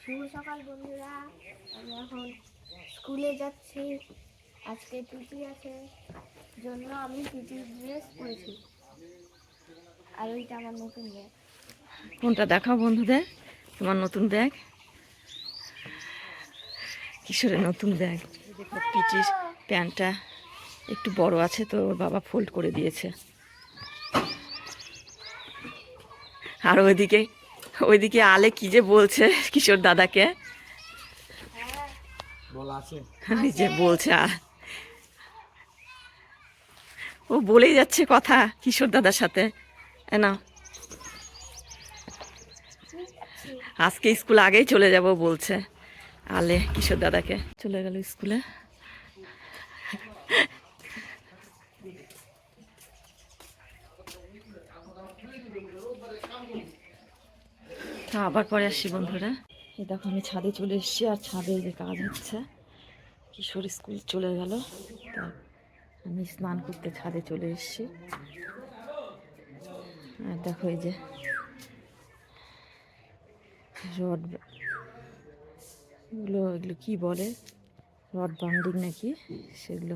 শুভ সকাল বন্ধুরা। আমি এখন স্কুলে যাচ্ছি। আজকে পিটি আছে জন্য আমি পিটি ড্রেস পরেছি। আর ওইটা আমার নতুন ব্যাগ। কোনটা দেখাও বন্ধুদের? তোমার নতুন ব্যাগ? কিশোরের নতুন ব্যাগ। দেখো পিটির প্যান্টটা একটু বড় আছে, তো ওর বাবা ফোল্ড করে দিয়েছে। আর ওইদিকে আলে কি যে বলছে কিশোর দাদাকে, ওই যে বলছে, ও বলেই যাচ্ছে কথা কিশোর দাদার সাথে। না, আজকে স্কুল আগেই চলে যাব বলছে আলে কিশোর দাদাকে। চলে গেল স্কুলে। তা আবার পরে আসছি বন্ধুরা। এই দেখো আমি ছাদে চলে এসেছি, আর ছাদে যে কাজ হচ্ছে। কিশোর স্কুল চলে গেল, তা আমি স্নান করতে ছাদে চলে এসেছি। আর দেখো এই যে রড এগুলো কি বলে, রড বান্ডিং নাকি, সেগুলো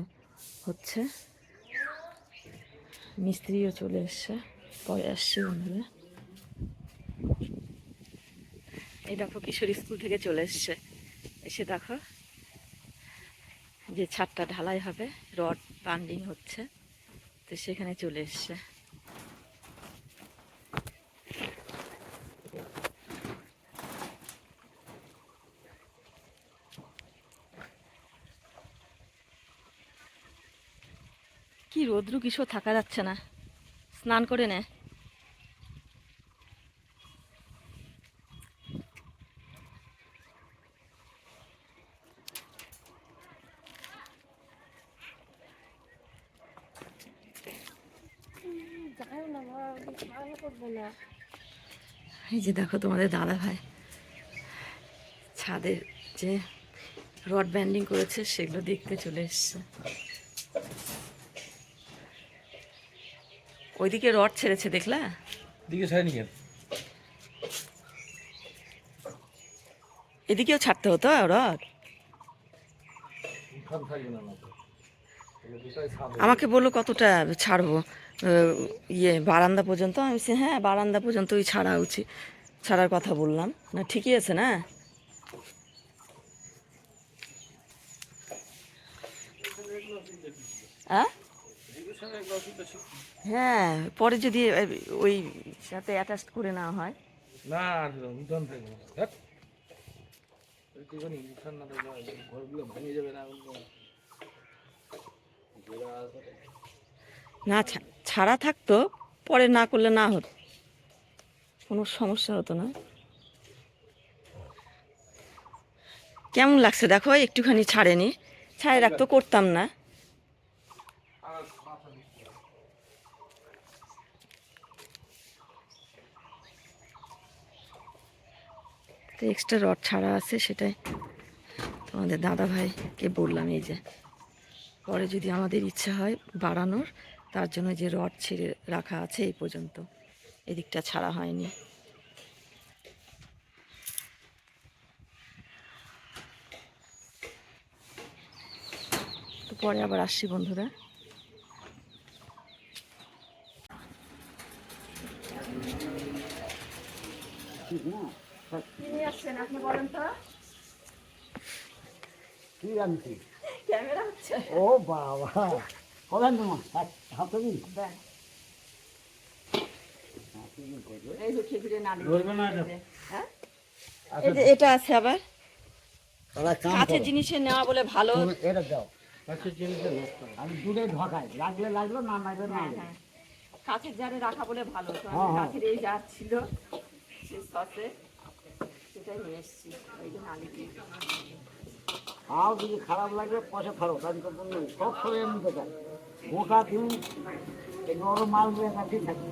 হচ্ছে। মিস্ত্রিও চলে এসছে, পরে আসছে বন্ধুরা। এই দেখো কিশোর স্কুল থেকে চলে এসছে, এসে দেখো যে ছাদটা ঢালাই হবে, রড বান্ডিং হচ্ছে, তো সেখানে চলে এসছে। কি রোদ্রু কিশোর, থাকা যাচ্ছে না, স্নান করে নে। এই যে দেখো তোমাদের দাদা ভাই ছাদে যে রড ব্যান্ডিং করেছে সেগুলো দেখতে চলে এসছে। ওইদিকে রড ছেড়েছে দেখলা? এদিকেও ছাড়তে হতো রড। আমাকে বললো কতটা ছাড়বো, বারান্দা পর্যন্ত। আমি বলছি হ্যাঁ, বারান্দা পর্যন্তই ছাড়া উচিত, ছাড়ার কথা বললাম। না ঠিকই আছে না? হ্যাঁ, পরে যদি ওই সাথে অ্যাটাচ করে নেওয়া হয়। না ছাড়া থাকতো, পরে না করলে না হতো, কোনো সমস্যা হতো না। কেমন লাগছে দেখো, একটুখানি ছাড়েনি, ছাড়ে রাখতো করতাম না। তো এক্সট্রা রড ছাড়া আছে, সেটাই তোমাদের দাদা ভাইকে বললাম। এই যে পরে যদি আমাদের ইচ্ছা হয় বাড়ানোর, তার জন্য যে রড ছিঁড়ে রাখা আছে এই পর্যন্ত, এদিকটা ছাড়া হয়নি। তো পরে আবার আসছি বন্ধুরা। আপনি বলেন তো, কি আনছি? ক্যামেরা হচ্ছে। ও বাবা, কবেন তোমার হাতে দিন। এই যে খেজুরে নাড়ি। ধরবে না এটা? হ্যাঁ, আচ্ছা, এই যে এটা আছে আবার। তাহলে কাম কাছের করো। জিনিসে নেওয়া বলে ভালো। তুমি এটা দাও। কাছের জিনিসটা নষ্ট হয়। আমি দূরে ঢকাই, লাগলে লাগলো, না লাগলে না লাগলো। হ্যাঁ, কাছের জারে রাখা বলে ভালো। তো আমি হ্যাঁ, হ্যাঁ। কাছের এই জার ছিল সসে, সেটাই নিয়ে এসেছি। ওই যে নাড়ি দিয়ে। খাও, যদি খারাপ লাগবে পয়সা খাও, কাজ করতে নেই, সব সময় এমনি চাই গোটা দিন এই নরম মালগুলো কাছে থাকে।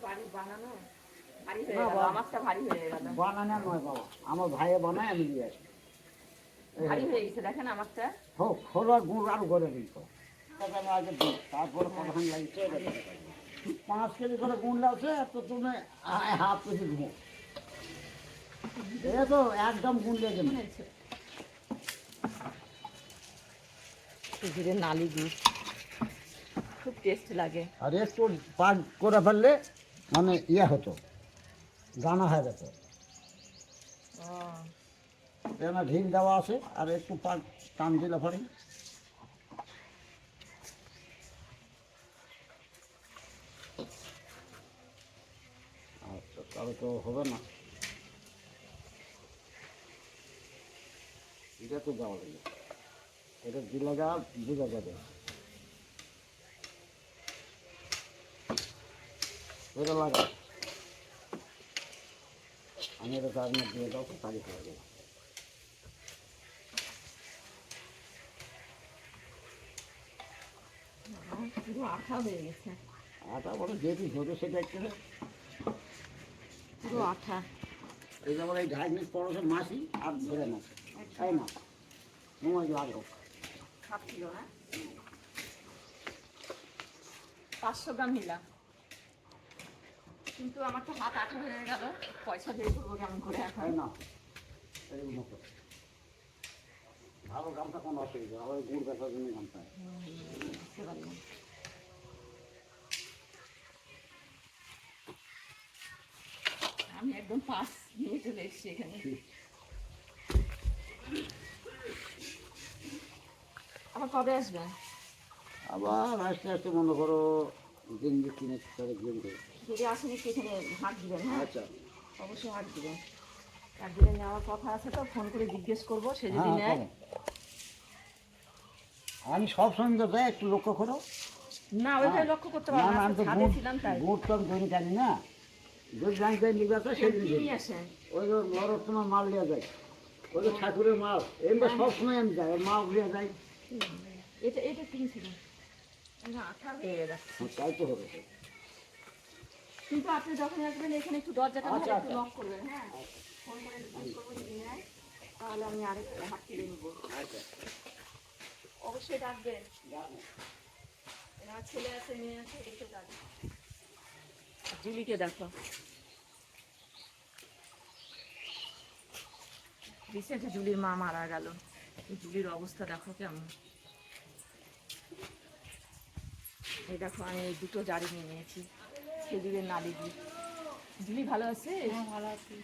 বাড়ি বানানো ভারী হয়ে গেল, আমারটা ভারী হয়ে গেল। বানানো নয় বাবা, আমার ভাইয়ে বানায়, আমি দিয়ে আসি। ভারী হয়ে গেছে দেখেন আমারটা। হোক খোলা গুড় আরো করে দিই তো। আমি আগে দিই, তারপরে কতক্ষণ লাগছে এটা দেখতে পাই। 5 কেজি করে গুনলে আছে তো তুমি হাফ কেজি ঘুমো এটা তো একদম গুনলে জন্য খেজুরের নালি গুড় খুব টেস্ট লাগে। আর একটু পাক করে ফেললে মানে ইয়ে হতো দানা হয়ে যেত এখানে ঢিল দেওয়া আছে আর একটু পাক টান দিলে পরে আচ্ছা তাহলে তো হবে না এটা তো দেওয়া লাগে এটা দিলে যা বোঝা যাবে এটা লাগা আমি এটা তার মধ্যে দিয়ে দাও কাজে করে দেবো পুরো আঠা হয়ে গেছে, আটা বলে যেটি ঝোটে সেটা একটু পুরো আঠা। এই যেমন এই 2.5 মিনিট পর মাসি আর ধরে মাছ তাই না সময় লাগবে 7 কিলো না 500 গ্রাম নিলাম, কিন্তু আমার তো হাত আঠা হয়ে গেল, পয়সা দিয়ে করবো কেমন করে এখন। তাই না এইগুলো করে ভালো গামটা কোনো অসুবিধা আবার গুড় বেচার জন্য গামটা বুঝতে পারলাম। আমি একদম পাস নিয়ে চলে এসেছি এখানে। আবার কবে আসবেন? আবার আস্তে আস্তে মনে করো দিন যে কিনে তাদের গেম করে যদি আসেন একটু এখানে হাট দিবেন। হ্যাঁ আচ্ছা অবশ্যই হাট দিবেন, একদিনে নেওয়ার কথা আছে তো ফোন করে জিজ্ঞেস করবো, সে যদি হ্যাঁ নেয়। করো। আমি সব সময় তো যাই একটু লক্ষ্য করো না ওইভাবে লক্ষ্য করতে পারবো না, আমি তো ছাদে ছিলাম তাই। গুড় তো আমি দৈনিক আনি না যদি জানতে নিবে তো সেই দিন নিয়ে আসেন। ওই যে বড় তোমার মাল নিয়ে যায় ওই যে ঠাকুরের মাল এমনি সব সময় আমি যাই ওর মাল নিয়ে যাই এটা এটা কিনছিলাম, আঠা হয়ে যাচ্ছে। তাই তো হবে কিন্তু আপনি যখন আসবেন এখানে একটু দরজাটা আচ্ছা, ভালো একটু আচ্ছা। লক করবেন। হ্যাঁ ফোন করে জিজ্ঞেস করবো যদি নেয়, তাহলে আমি আরেকটু হাত তুলে নেবো। আচ্ছা অবশ্যই ডাকবেন, আমার ছেলে আছে মেয়ে আছে এসে ডাকবে। জুলিকে দেখো, রিসেন্টলি জুলির মা মারা গেল, জুলির অবস্থা দেখো কেমন। এই দেখো আমি এই দুটো জারি নিয়ে নিয়েছি খেজুরের নালি দিয়ে। জুলি ভালো আছে? ভালো আছি।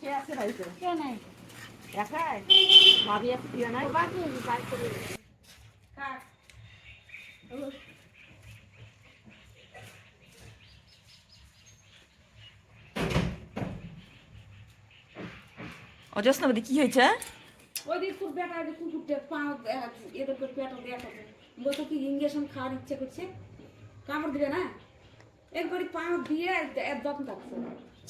কে আছে বাড়িতে? কে নাই একাই? ভাবি আছে প্রিয়া নাই? বাকি বাই করে কার? অজস্নাবতী কি হয়েছে? ওই দিন খুব বেটা কুকুরটা পা এদের করে পেটা দেখা বলতো কি ইঞ্জেকশন খাওয়ার ইচ্ছে করছে, কামড় দিবে না, এরপরে পা দিয়ে এর যত্ন থাকছে।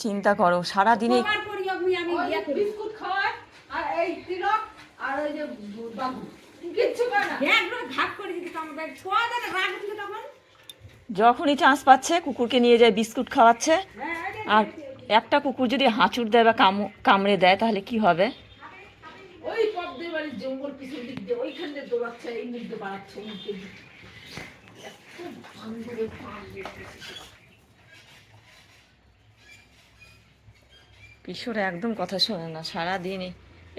চিন্তা করো সারাদিনে সবার পরই আমি ইয়ে করি বিস্কুট খাওয়াই আর এই তিলক আর ওই যে বাবু কিচ্ছু করে না একবার ভাগ করে দিতে কামড় দেয় ছোয়া দেয় রাগ উঠলে তখন যখনই চান্স পাচ্ছে কুকুরকে নিয়ে যায় বিস্কুট খাওয়াচ্ছে। হ্যাঁ আর একটা কুকুর যদি হাঁচুর দেয় বা কামড়ে দেয় তাহলে কি হবে? ওই পথ দিয়ে বাড়ির জঙ্গল পিছন দিক দিয়ে ওইখান দিয়ে দৌড়াচ্ছে এই মুখ দিয়ে বাড়াচ্ছে এই মুখ দিয়ে কিশোর একদম কথা শোনে না, সারাদিন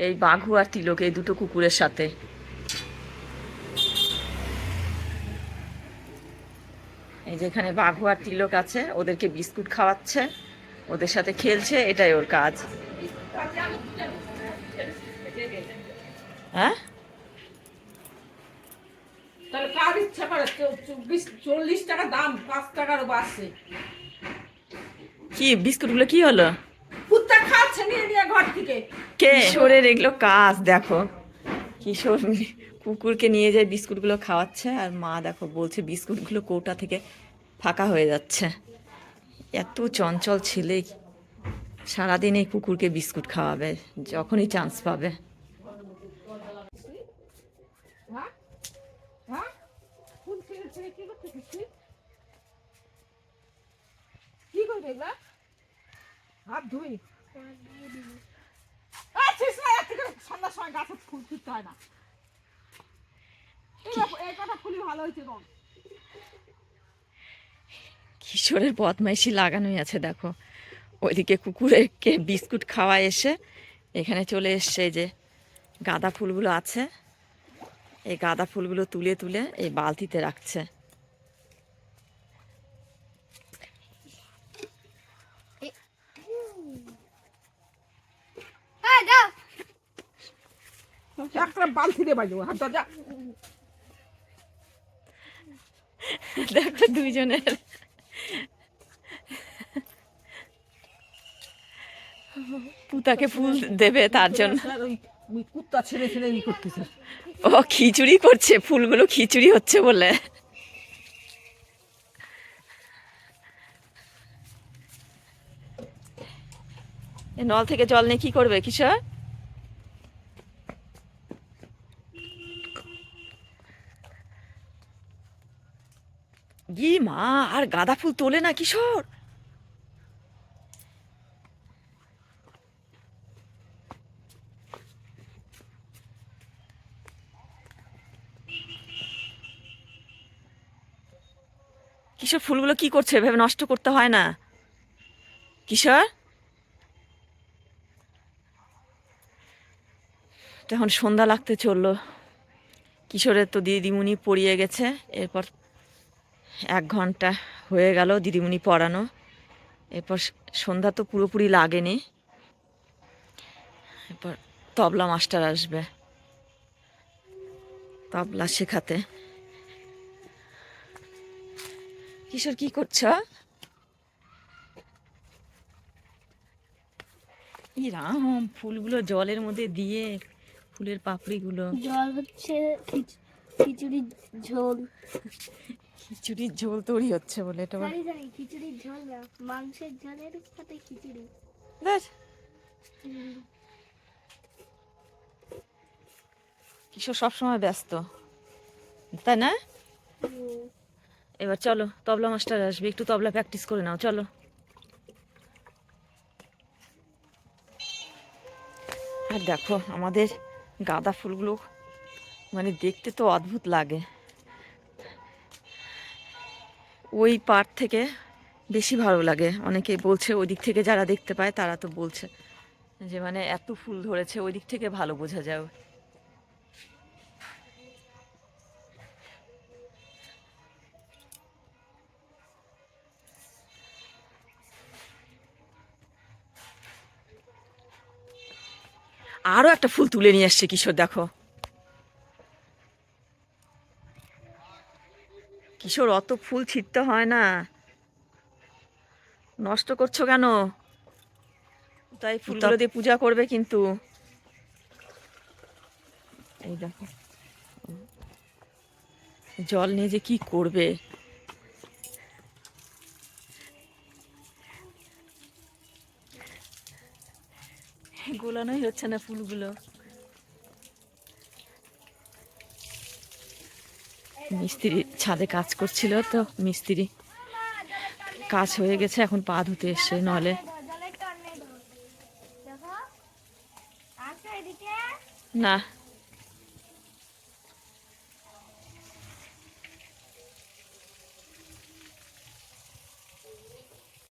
এই বাঘু আর তিলক এই দুটো কুকুরের সাথে। এই যেখানে বাঘু আর তিলক আছে ওদেরকে বিস্কুট খাওয়াচ্ছে, ওদের সাথে খেলছে, এটাই ওর কাজ। হ্যাঁ তাহলে কার ইচ্ছা করে 40 টাকা দাম 5 টাকারও বাড়ছে কি বিস্কুটগুলো কি হলো? কুত্তা খাচ্ছে নিয়ে নিয়ে ঘর থেকে কিশোরের এগুলো কাজ দেখো, কিশোর কুকুরকে নিয়ে যায় বিস্কুটগুলো খাওয়াচ্ছে আর মা দেখো বলছে বিস্কুটগুলো কৌটা থেকে ফাঁকা হয়ে যাচ্ছে। এত চঞ্চল ছেলে, সারাদিন এই কুকুরকে বিস্কুট খাওয়াবে যখনই চান্স পাবে। হ্যাঁ হ্যাঁ ফুল ছেড়ে ছেড়ে কি করতেছিস তুই কি করবে এগুলা হাত ধুই সন্ধ্যার সময় গাছে ফুল তুলতে হয় না এই কটা ফুলই ভালো হয়েছে কিশোরের বদমাইশি লাগানোই আছে দেখো। ওইদিকে কুকুরকে বিস্কুট খাওয়া এসে এখানে চলে এসছে। এই যে গাঁদা ফুলগুলো আছে, এই গাঁদা ফুলগুলো তুলে তুলে এই বালতিতে রাখছে। হ্যাঁ যাও। একটা বালতি দিয়ে বাজবো হাত যা। দেখো দুইজনের পুতাকে ফুল দেবে তার জন্য ওই কুত্তা ছেড়ে ছেড়ে ই করতেছে। ও খিচুড়ি করছে, ফুলগুলো খিচুড়ি হচ্ছে বলে। এ নল থেকে জল নিয়ে কি করবে কিশোর? ই মা, আর গাঁদা ফুল তোলে না কিশোর? কিশোর ফুলগুলো কি করছে ভেবে নষ্ট করতে হয় না কিশোর। তখন সন্ধ্যা লাগতে চললো। কিশোরের তো দিদিমণি পড়িয়ে গেছে, এরপর 1 ঘন্টা হয়ে গেল দিদিমণি পড়ানো। এরপর সন্ধ্যা তো পুরোপুরি লাগেনি, এরপর তবলা মাস্টার আসবে তবলা শেখাতে। কিশোর কি করছ? ই রাম, ফুলগুলো জলের মধ্যে দিয়ে ফুলের পাপড়িগুলো। জল হচ্ছে খিচুড়ির ঝোল। খিচুড়ির ঝোল তৈরি হচ্ছে বলে এটা জানি জানি খিচুড়ির ঝোল না, মাংসের ঝোলের সাথে খিচুড়ি। বেশ। কিশোর সবসময় ব্যস্ত, তাই না? এবার চলো, তবলা মাস্টার আসবে, একটু তবলা প্র্যাকটিস করে নাও চলো। আর দেখো আমাদের গাঁদা ফুলগুলো মানে দেখতে তো অদ্ভুত লাগে। ওই পাড় থেকে বেশি ভালো লাগে, অনেকে বলছে ওই দিক থেকে যারা দেখতে পায় তারা তো বলছে যে মানে এত ফুল ধরেছে, ওই দিক থেকে ভালো বোঝা যায়। আরো একটা ফুল তুলে নিয়ে আসছে কিশোর, দেখো কিশোর অত ফুল ছিঁড়তে হয় না, নষ্ট করছো কেন? তাই ফুলগুলো দিয়ে পূজা করবে কিন্তু। এই দেখো জল নিয়ে যে কি করবে। গোলানোই হচ্ছে না ফুলগুলো। মিস্ত্রি ছাদে কাজ করছিল, তো মিস্ত্রি কাজ হয়ে গেছে, এখন পা ধুতে এসছে নলে। জলের টর্নেডো দেখো আছে এদিকে। না